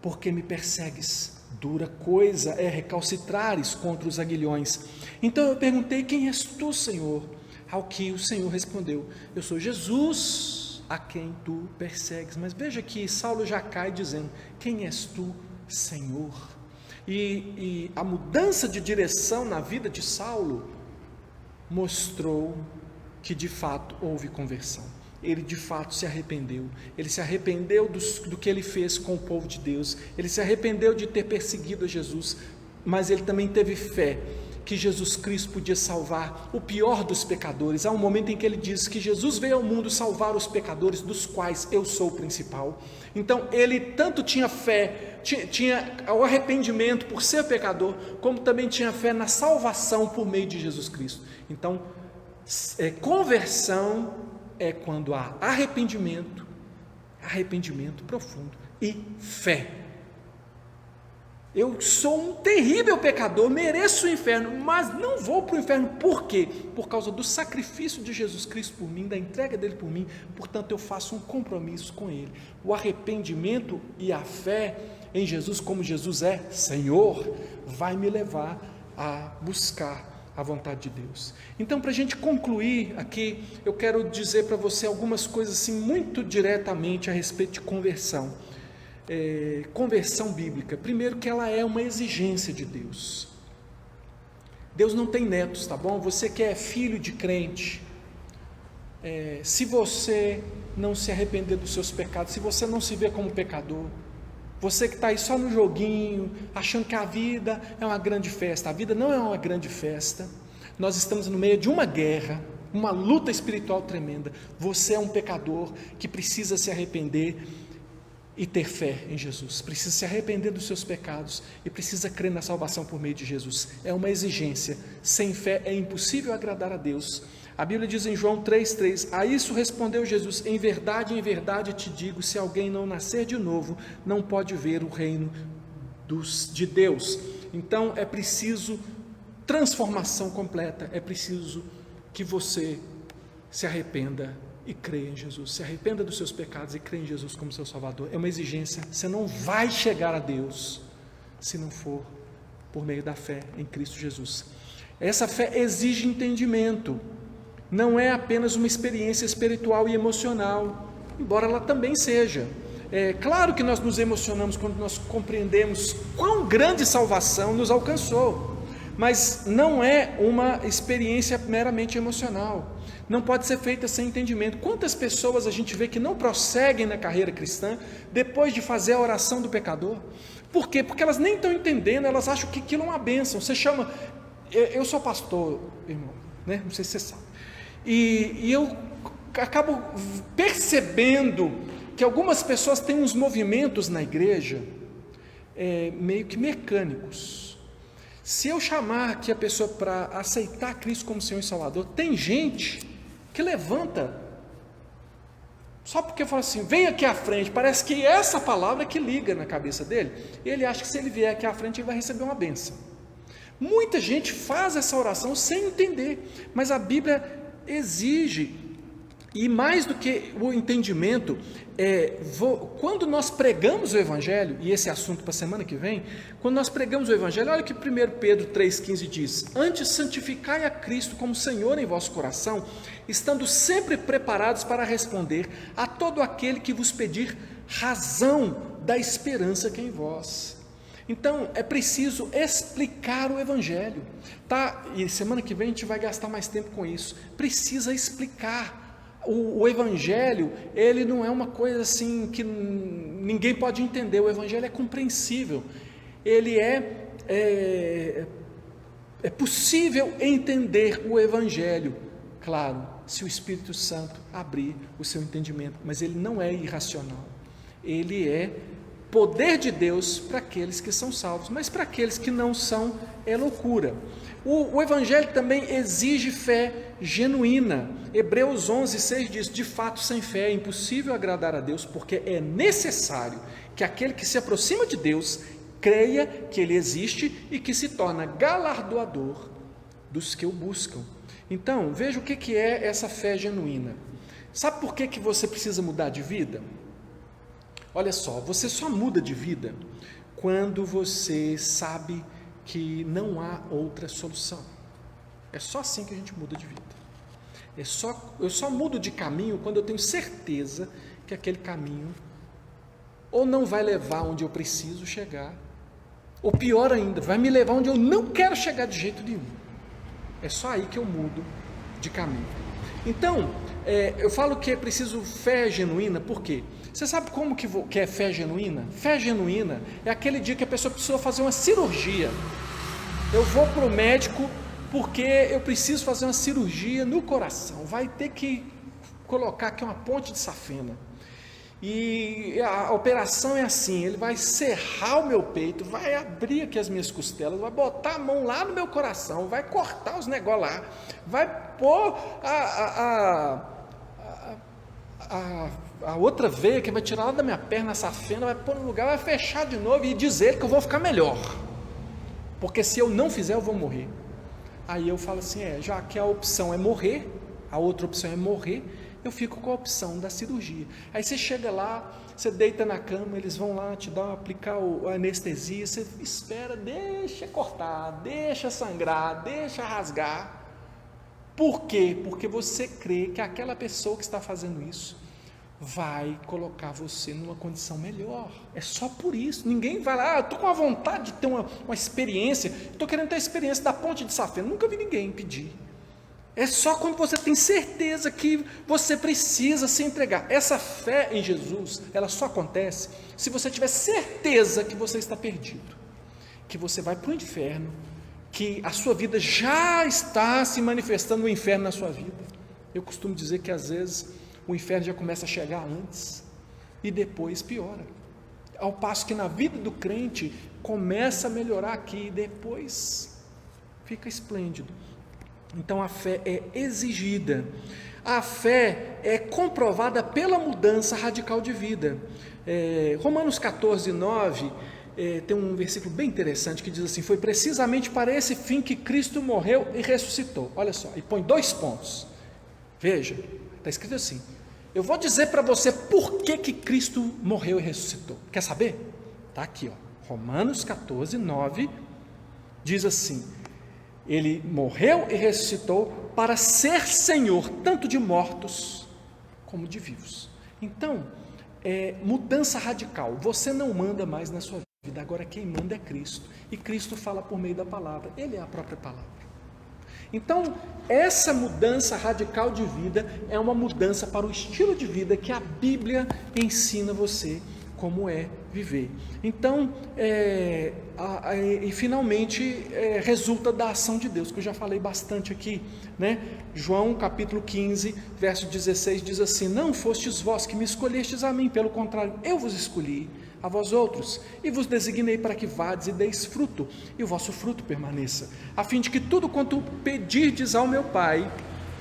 por que me persegues? Dura coisa é recalcitrares contra os aguilhões. Então eu perguntei: quem és tu, Senhor? Ao que o Senhor respondeu: eu sou Jesus, a quem tu persegues. Mas veja que Saulo já cai dizendo: quem és tu, Senhor? E a mudança de direção na vida de Saulo mostrou que de fato houve conversão. Ele de fato se arrependeu. Ele se arrependeu do que ele fez com o povo de Deus. Ele se arrependeu de ter perseguido a Jesus, mas ele também teve fé que Jesus Cristo podia salvar o pior dos pecadores. Há um momento em que ele diz que Jesus veio ao mundo salvar os pecadores, dos quais eu sou o principal. Então ele tanto tinha fé, tinha o arrependimento por ser pecador, como também tinha fé na salvação por meio de Jesus Cristo. Então conversão é quando há arrependimento profundo e fé. Eu sou um terrível pecador, mereço o inferno, mas não vou para o inferno. Por quê? Por causa do sacrifício de Jesus Cristo por mim, da entrega dele por mim. Portanto, eu faço um compromisso com ele. O arrependimento e a fé em Jesus como Jesus é Senhor, vai me levar a buscar a vontade de Deus. Então, para a gente concluir aqui, eu quero dizer para você algumas coisas assim, muito diretamente a respeito de conversão. Conversão bíblica. Primeiro, que ela é uma exigência de Deus. Deus não tem netos, tá bom? Você que é filho de crente, se você não se arrepender dos seus pecados, se você não se vê como pecador, você que está aí só no joguinho, achando que a vida é uma grande festa, a vida não é uma grande festa, nós estamos no meio de uma guerra, uma luta espiritual tremenda. Você é um pecador que precisa se arrepender e ter fé em Jesus, precisa se arrepender dos seus pecados e precisa crer na salvação por meio de Jesus. É uma exigência. Sem fé é impossível agradar a Deus. A Bíblia diz em João 3,3: a isso respondeu Jesus: em verdade te digo, se alguém não nascer de novo, não pode ver o reino de Deus. Então é preciso transformação completa, é preciso que você se arrependa e creia em Jesus, se arrependa dos seus pecados e creia em Jesus como seu Salvador. É uma exigência. Você não vai chegar a Deus se não for por meio da fé em Cristo Jesus. Essa fé exige entendimento, não é apenas uma experiência espiritual e emocional, embora ela também seja. É claro que nós nos emocionamos quando nós compreendemos quão grande salvação nos alcançou, mas não é uma experiência meramente emocional, não pode ser feita sem entendimento. Quantas pessoas a gente vê que não prosseguem na carreira cristã depois de fazer a oração do pecador? Por quê? Porque elas nem estão entendendo, elas acham que aquilo é uma bênção. Você chama, eu sou pastor, irmão, né? Não sei se você sabe, e eu acabo percebendo que algumas pessoas têm uns movimentos na igreja meio que mecânicos. Se eu chamar aqui a pessoa para aceitar Cristo como Senhor e Salvador, tem gente que levanta só porque fala assim, vem aqui à frente, parece que essa palavra que liga na cabeça dele, ele acha que se ele vier aqui à frente ele vai receber uma bênção. Muita gente faz essa oração sem entender, mas a Bíblia exige, e mais do que o entendimento, quando nós pregamos o Evangelho, e esse é assunto para a semana que vem, quando nós pregamos o Evangelho, olha o que 1 Pedro 3,15 diz: antes santificai a Cristo como Senhor em vosso coração, estando sempre preparados para responder a todo aquele que vos pedir razão da esperança que é em vós. Então é preciso explicar o Evangelho, tá? E semana que vem a gente vai gastar mais tempo com isso. Precisa explicar. O Evangelho, ele não é uma coisa assim que ninguém pode entender. O Evangelho é compreensível, ele é possível entender o Evangelho, claro, se o Espírito Santo abrir o seu entendimento, mas ele não é irracional, ele é poder de Deus para aqueles que são salvos, mas para aqueles que não são, é loucura. O Evangelho também exige fé genuína. Hebreus 11,6 diz: de fato, sem fé é impossível agradar a Deus, porque é necessário que aquele que se aproxima de Deus creia que Ele existe e que se torna galardoador dos que o buscam. Então, veja o que é essa fé genuína. Sabe por que você precisa mudar de vida? Olha só, você só muda de vida quando você sabe que não há outra solução. É só assim que a gente muda de vida. Eu só mudo de caminho quando eu tenho certeza que aquele caminho ou não vai levar onde eu preciso chegar, ou pior ainda, vai me levar onde eu não quero chegar de jeito nenhum. É só aí que eu mudo de caminho. Então, eu falo que é preciso fé genuína, por quê? Você sabe como que é fé genuína? Fé genuína é aquele dia que a pessoa precisa fazer uma cirurgia. Eu vou para o médico porque eu preciso fazer uma cirurgia no coração. Vai ter que colocar aqui uma ponte de safena. E a operação é assim, ele vai serrar o meu peito, vai abrir aqui as minhas costelas, vai botar a mão lá no meu coração, vai cortar os negócios lá, vai pôr a outra veia que vai tirar lá da minha perna, essa fenda, vai pôr no lugar, vai fechar de novo e dizer que eu vou ficar melhor, porque se eu não fizer eu vou morrer. Aí eu falo assim, já que a opção é morrer, a outra opção é morrer, eu fico com a opção da cirurgia. Aí você chega lá, você deita na cama, eles vão lá te dar, aplicar a anestesia, você espera, deixa cortar, deixa sangrar, deixa rasgar. Por quê? Porque você crê que aquela pessoa que está fazendo isso vai colocar você numa condição melhor. É só por isso. Ninguém vai lá, estou com a vontade de ter uma experiência, estou querendo ter a experiência da ponte de Safena. Nunca vi ninguém pedir. É só quando você tem certeza que você precisa se entregar. Essa fé em Jesus, ela só acontece se você tiver certeza que você está perdido, que você vai para o inferno, que a sua vida já está se manifestando no inferno na sua vida. Eu costumo dizer que às vezes o inferno já começa a chegar antes e depois piora. Ao passo que na vida do crente começa a melhorar aqui e depois fica esplêndido. Então a fé é exigida, a fé é comprovada pela mudança radical de vida. Romanos 14, 9, tem um versículo bem interessante que diz assim: foi precisamente para esse fim que Cristo morreu e ressuscitou. Olha só, e põe 2 pontos. Veja, está escrito assim: eu vou dizer para você por que Cristo morreu e ressuscitou. Quer saber? Está aqui, ó, Romanos 14, 9, diz assim: ele morreu e ressuscitou para ser Senhor, tanto de mortos como de vivos. Então, mudança radical. Você não manda mais na sua vida, agora quem manda é Cristo. E Cristo fala por meio da palavra, Ele é a própria palavra. Então, essa mudança radical de vida é uma mudança para o estilo de vida que a Bíblia ensina você como é viver. Então, e finalmente resulta da ação de Deus, que eu já falei bastante aqui, né? João capítulo 15, verso 16 diz assim: não fostes vós que me escolhestes a mim, pelo contrário, eu vos escolhi a vós outros, e vos designei para que vades e deis fruto, e o vosso fruto permaneça, a fim de que tudo quanto pedirdes ao meu Pai,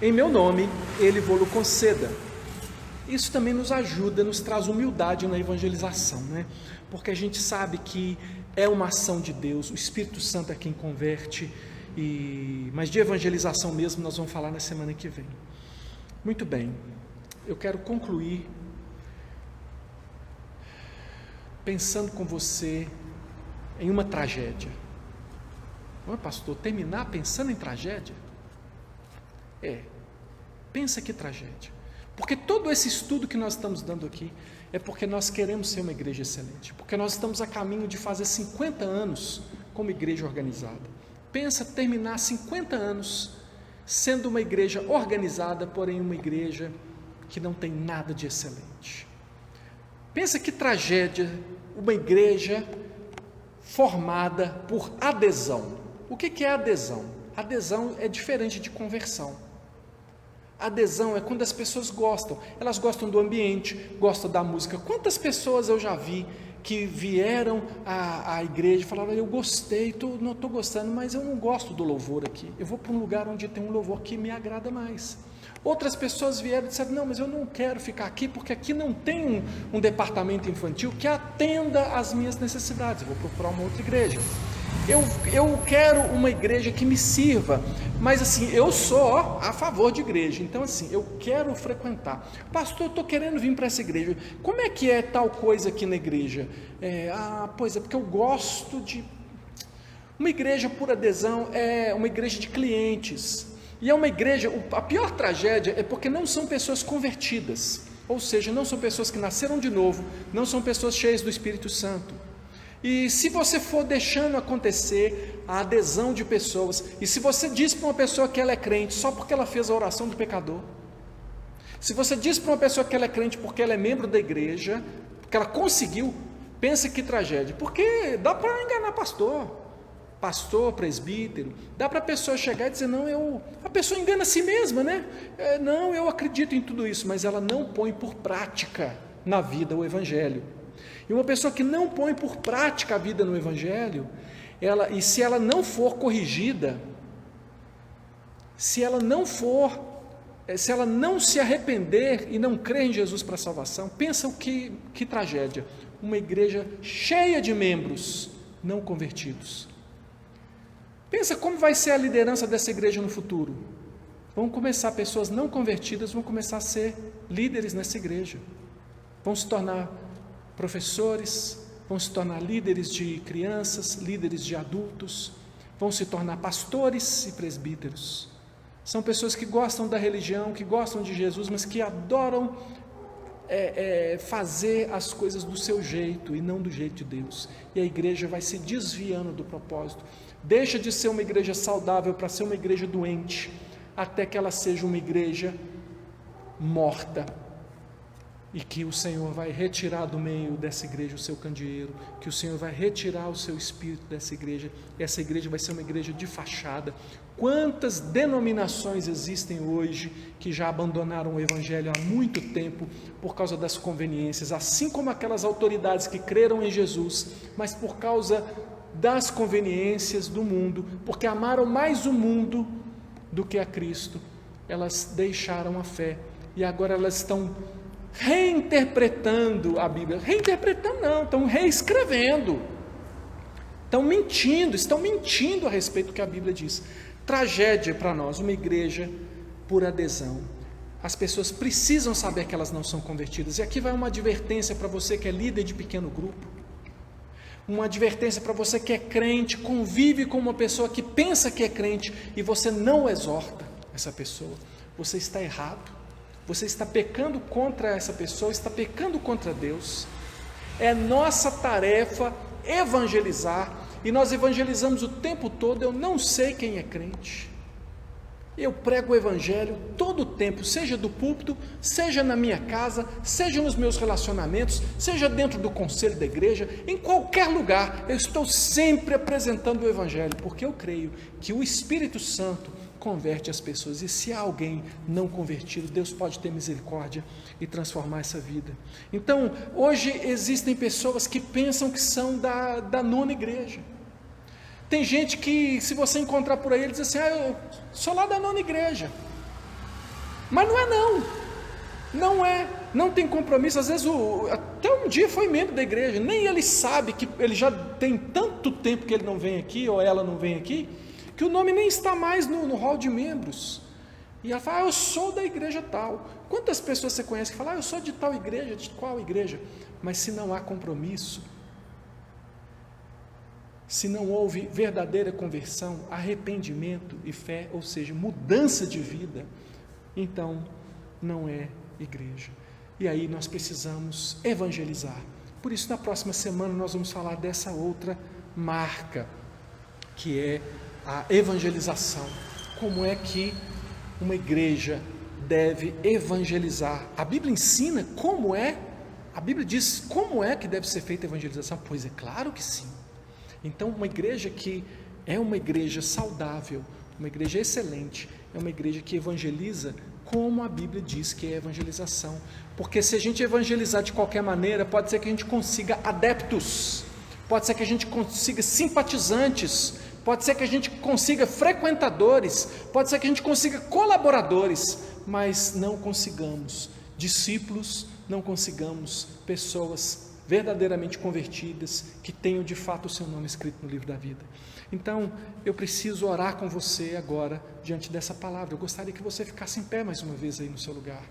em meu nome, Ele vos conceda. Isso também nos ajuda, nos traz humildade na evangelização, né? Porque a gente sabe que é uma ação de Deus, o Espírito Santo é quem converte, mas de evangelização mesmo nós vamos falar na semana que vem. Muito bem, eu quero concluir pensando com você em uma tragédia. Não é, pastor, terminar pensando em tragédia? Pensa que tragédia. Porque todo esse estudo que nós estamos dando aqui é porque nós queremos ser uma igreja excelente, porque nós estamos a caminho de fazer 50 anos como igreja organizada. Pensa terminar 50 anos sendo uma igreja organizada, porém uma igreja que não tem nada de excelente. Pensa que tragédia uma igreja formada por adesão. O que é adesão? Adesão é diferente de conversão. Adesão é quando as pessoas gostam, elas gostam do ambiente, gostam da música. Quantas pessoas eu já vi que vieram à igreja e falaram: eu gostei, não estou gostando, mas eu não gosto do louvor aqui, eu vou para um lugar onde tem um louvor que me agrada mais. Outras pessoas vieram e disseram: não, mas eu não quero ficar aqui, porque aqui não tem um departamento infantil que atenda às minhas necessidades, eu vou procurar uma outra igreja. Eu quero uma igreja que me sirva, mas assim, eu sou a favor de igreja, então assim, eu quero frequentar. Pastor, eu estou querendo vir para essa igreja, como é que é tal coisa aqui na igreja? Pois é, porque eu gosto de... Uma igreja por adesão é uma igreja de clientes, e é uma igreja, a pior tragédia é porque não são pessoas convertidas, ou seja, não são pessoas que nasceram de novo, não são pessoas cheias do Espírito Santo. E se você for deixando acontecer a adesão de pessoas, e se você diz para uma pessoa que ela é crente só porque ela fez a oração do pecador, se você diz para uma pessoa que ela é crente porque ela é membro da igreja, porque ela conseguiu, pensa que tragédia, porque dá para enganar pastor, presbítero, dá para a pessoa chegar e dizer: não, a pessoa engana a si mesma, né? Não, eu acredito em tudo isso, mas ela não põe por prática na vida o evangelho. E uma pessoa que não põe por prática a vida no evangelho, e se ela não for corrigida, se ela não se arrepender e não crer em Jesus para a salvação, pensa que tragédia, uma igreja cheia de membros não convertidos. Pensa como vai ser a liderança dessa igreja no futuro. Vão começar, pessoas não convertidas vão começar a ser líderes nessa igreja. Vão se tornar professores, vão se tornar líderes de crianças, líderes de adultos, vão se tornar pastores e presbíteros. São pessoas que gostam da religião, que gostam de Jesus, mas que adoram fazer as coisas do seu jeito e não do jeito de Deus. E a igreja vai se desviando do propósito. Deixa de ser uma igreja saudável para ser uma igreja doente, até que ela seja uma igreja morta. E que o Senhor vai retirar do meio dessa igreja o seu candeeiro, que o Senhor vai retirar o seu espírito dessa igreja, e essa igreja vai ser uma igreja de fachada. Quantas denominações existem hoje que já abandonaram o Evangelho há muito tempo por causa das conveniências, assim como aquelas autoridades que creram em Jesus, mas por causa das conveniências do mundo, porque amaram mais o mundo do que a Cristo, elas deixaram a fé, e agora elas estão reinterpretando a Bíblia. Reinterpretando não, estão reescrevendo, estão mentindo a respeito do que a Bíblia diz. Tragédia para nós, uma igreja por adesão. As pessoas precisam saber que elas não são convertidas, e aqui vai uma advertência para você que é líder de pequeno grupo, uma advertência para você que é crente, convive com uma pessoa que pensa que é crente, e você não exorta essa pessoa. Você está errado. Você está pecando contra essa pessoa, está pecando contra Deus. É nossa tarefa evangelizar, e nós evangelizamos o tempo todo. Eu não sei quem é crente, eu prego o evangelho todo o tempo, seja do púlpito, seja na minha casa, seja nos meus relacionamentos, seja dentro do conselho da igreja, em qualquer lugar, eu estou sempre apresentando o evangelho, porque eu creio que o Espírito Santo converte as pessoas, e se há alguém não convertido, Deus pode ter misericórdia e transformar essa vida. Então, hoje existem pessoas que pensam que são da nona igreja. Tem gente que, se você encontrar por aí, ele diz assim: eu sou lá da nona igreja, mas não é, não tem compromisso. Às vezes, até um dia foi membro da igreja, nem ele sabe que ele já tem tanto tempo que ele não vem aqui, ou ela não vem aqui, que o nome nem está mais no hall de membros, e ela fala: eu sou da igreja tal. Quantas pessoas você conhece que falam: eu sou de tal igreja, de qual igreja? Mas se não há compromisso, se não houve verdadeira conversão, arrependimento e fé, ou seja, mudança de vida, então não é igreja. E aí nós precisamos evangelizar. Por isso, na próxima semana nós vamos falar dessa outra marca, que é a evangelização. Como é que uma igreja deve evangelizar? A Bíblia ensina como é, a Bíblia diz como é que deve ser feita a evangelização. Pois é claro que sim. Então, uma igreja que é uma igreja saudável, uma igreja excelente, é uma igreja que evangeliza como a Bíblia diz que é evangelização. Porque se a gente evangelizar de qualquer maneira, pode ser que a gente consiga adeptos, pode ser que a gente consiga simpatizantes, pode ser que a gente consiga frequentadores, pode ser que a gente consiga colaboradores, mas não consigamos discípulos, não consigamos pessoas verdadeiramente convertidas, que tenham de fato o seu nome escrito no livro da vida. Então, eu preciso orar com você agora, diante dessa palavra. Eu gostaria que você ficasse em pé mais uma vez aí no seu lugar,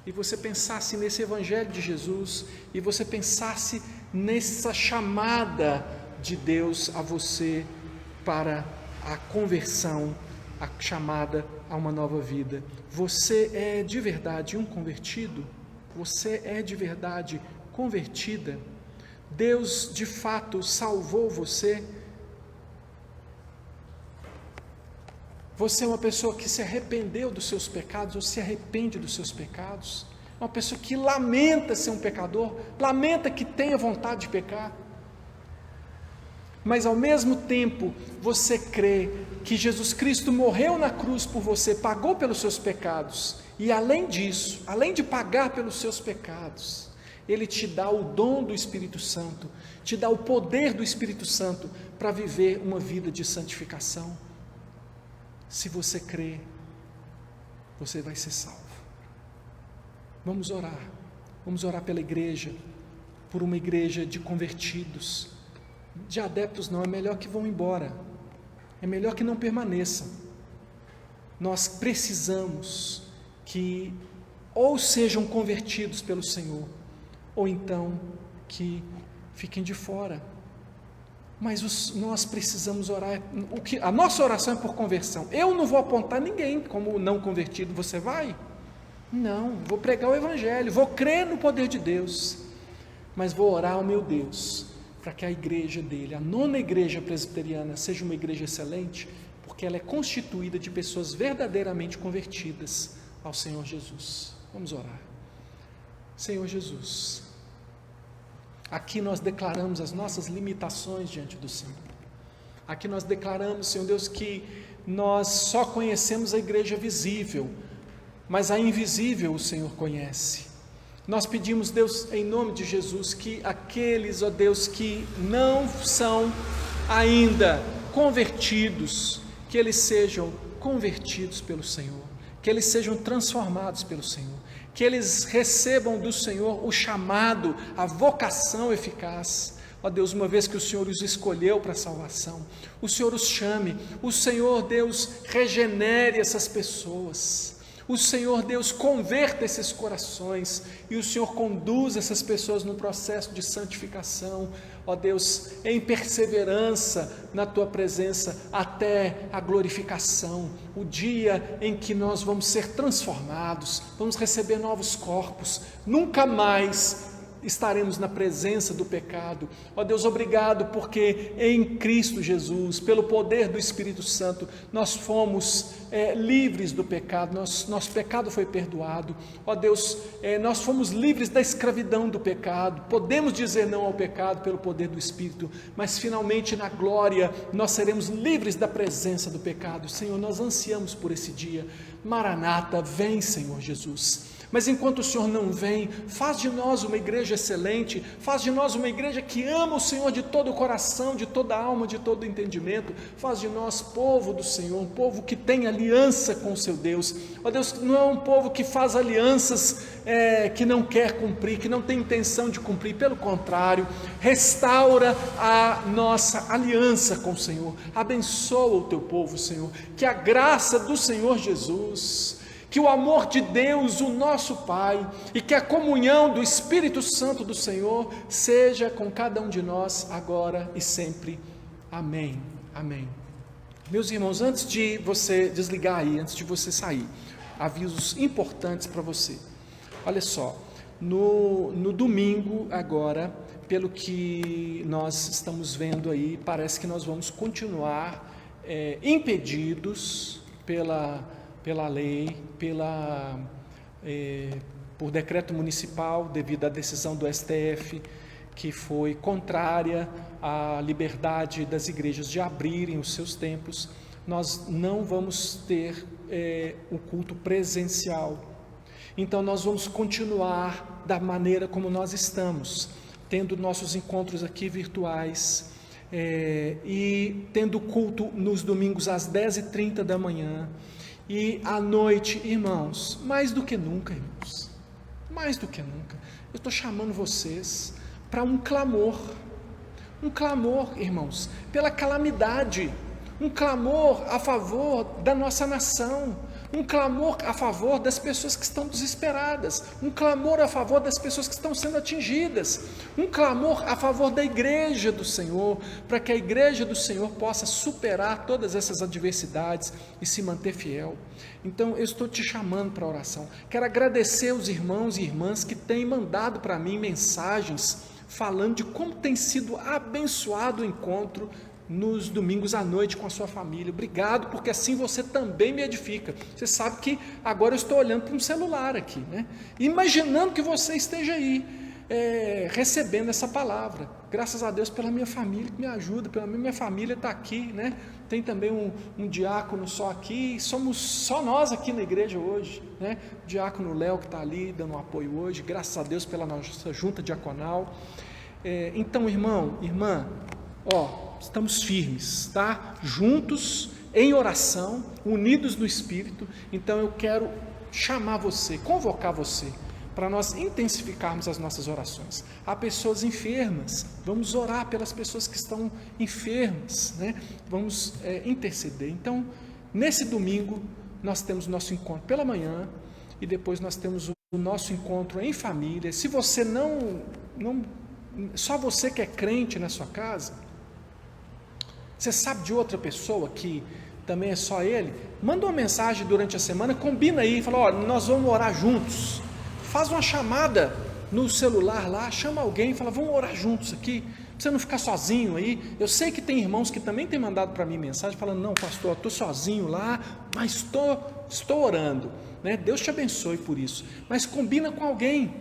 e você pensasse nesse evangelho de Jesus, e você pensasse nessa chamada de Deus a você, para a conversão, a chamada a uma nova vida. Você é de verdade um convertido? Você é de verdade convertida? Deus de fato salvou você? Você é uma pessoa que se arrependeu dos seus pecados, ou se arrepende dos seus pecados? Uma pessoa que lamenta ser um pecador, lamenta que tenha vontade de pecar, mas ao mesmo tempo você crê que Jesus Cristo morreu na cruz por você, pagou pelos seus pecados, e além disso, além de pagar pelos seus pecados, Ele te dá o dom do Espírito Santo, te dá o poder do Espírito Santo para viver uma vida de santificação. Se você crê, você vai ser salvo. Vamos orar pela igreja, por uma igreja de convertidos. De adeptos não, é melhor que vão embora, é melhor que não permaneçam. nós precisamos que ou sejam convertidos pelo Senhor, ou então que fiquem de fora. Mas nós precisamos orar, a nossa oração é por conversão. Eu não vou apontar ninguém como não convertido. Você vai? Não, vou pregar o Evangelho, vou crer no poder de Deus, mas vou orar ao meu Deus, para que a igreja dele, a 9ª igreja presbiteriana, seja uma igreja excelente, porque ela é constituída de pessoas verdadeiramente convertidas ao Senhor Jesus. Vamos orar. Senhor Jesus, aqui nós declaramos as nossas limitações diante do Senhor. Aqui nós declaramos, Senhor Deus, que nós só conhecemos a igreja visível, mas a invisível o Senhor conhece. Nós pedimos, Deus, em nome de Jesus, que aqueles, ó Deus, que não são ainda convertidos, que eles sejam convertidos pelo Senhor, que eles sejam transformados pelo Senhor, que eles recebam do Senhor o chamado, a vocação eficaz. Ó Deus, uma vez que o Senhor os escolheu para a salvação, o Senhor os chame, o Senhor, Deus, regenere essas pessoas, o Senhor, Deus, converta esses corações, e o Senhor conduz essas pessoas no processo de santificação, ó Deus, em perseverança na Tua presença, até a glorificação, o dia em que nós vamos ser transformados, vamos receber novos corpos, nunca mais estaremos na presença do pecado. Ó Deus, obrigado, porque em Cristo Jesus, pelo poder do Espírito Santo, nós fomos livres do pecado, nosso pecado foi perdoado. Ó Deus, nós fomos livres da escravidão do pecado, podemos dizer não ao pecado pelo poder do Espírito, mas finalmente na glória nós seremos livres da presença do pecado. Senhor, nós ansiamos por esse dia. Maranata, vem, Senhor Jesus. Mas enquanto o Senhor não vem, faz de nós uma igreja excelente, faz de nós uma igreja que ama o Senhor de todo o coração, de toda a alma, de todo o entendimento, faz de nós povo do Senhor, um povo que tem aliança com o seu Deus. Ó Deus, não é um povo que faz alianças que não quer cumprir, que não tem intenção de cumprir, pelo contrário, restaura a nossa aliança com o Senhor, abençoa o teu povo, Senhor, que a graça do Senhor Jesus, que o amor de Deus, o nosso Pai, e que a comunhão do Espírito Santo do Senhor seja com cada um de nós, agora e sempre. Amém. Amém. Meus irmãos, antes de você desligar aí, antes de você sair, avisos importantes para você. Olha só, no domingo agora, pelo que nós estamos vendo aí, parece que nós vamos continuar impedidos pela lei, por decreto municipal, devido à decisão do STF, que foi contrária à liberdade das igrejas de abrirem os seus templos. Nós não vamos ter o culto presencial. Então nós vamos continuar da maneira como nós estamos, tendo nossos encontros aqui virtuais, e tendo culto nos domingos às 10h30 da manhã, e à noite, irmãos, mais do que nunca, irmãos, mais do que nunca, eu estou chamando vocês para um clamor, irmãos, pela calamidade, um clamor a favor da nossa nação, um clamor a favor das pessoas que estão desesperadas, um clamor a favor das pessoas que estão sendo atingidas, um clamor a favor da igreja do Senhor, para que a igreja do Senhor possa superar todas essas adversidades e se manter fiel. Então eu estou te chamando para a oração. Quero agradecer os irmãos e irmãs que têm mandado para mim mensagens falando de como tem sido abençoado o encontro nos domingos à noite com a sua família. Obrigado, porque assim você também me edifica. Você sabe que agora eu estou olhando para um celular aqui, né? Imaginando que você esteja aí recebendo essa palavra. Graças a Deus pela minha família que me ajuda, pela minha família está aqui, né? Tem também um diácono só aqui, somos só nós aqui na igreja hoje, né? O diácono Léo que está ali dando um apoio hoje, graças a Deus pela nossa junta diaconal. Então, irmão, irmã, estamos firmes, tá? Juntos, em oração, unidos no Espírito. Então eu quero chamar você, convocar você, para nós intensificarmos as nossas orações. Há pessoas enfermas, vamos orar pelas pessoas que estão enfermas, né? Vamos interceder. Então, nesse domingo, nós temos o nosso encontro pela manhã e depois nós temos o nosso encontro em família. Se você não só você que é crente na sua casa, você sabe de outra pessoa que também é só ele, manda uma mensagem durante a semana, combina aí, fala, ó, nós vamos orar juntos, faz uma chamada no celular lá, chama alguém, fala, vamos orar juntos aqui, pra você não ficar sozinho aí. Eu sei que tem irmãos que também têm mandado para mim mensagem, falando, não pastor, estou sozinho lá, mas estou orando, né? Deus te abençoe por isso, mas combina com alguém,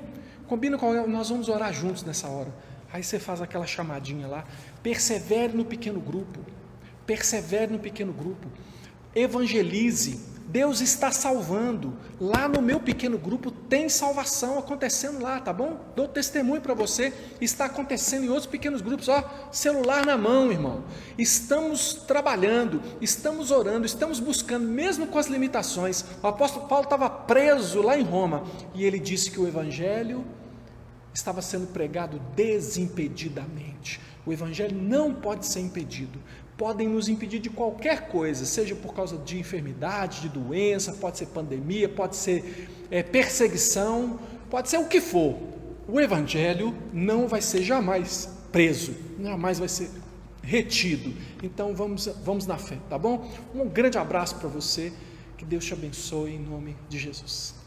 nós vamos orar juntos nessa hora. Aí você faz aquela chamadinha lá, persevere no pequeno grupo, evangelize, Deus está salvando, lá no meu pequeno grupo tem salvação acontecendo lá, tá bom? Dou testemunho para você, está acontecendo em outros pequenos grupos, ó, celular na mão, irmão, estamos trabalhando, estamos orando, estamos buscando, mesmo com as limitações. O apóstolo Paulo estava preso lá em Roma, e ele disse que o evangelho estava sendo pregado desimpedidamente. O evangelho não pode ser impedido. Podem nos impedir de qualquer coisa, seja por causa de enfermidade, de doença, pode ser pandemia, pode ser perseguição, pode ser o que for. O evangelho não vai ser jamais preso, jamais vai ser retido. Então vamos na fé, tá bom? Um grande abraço para você, que Deus te abençoe em nome de Jesus.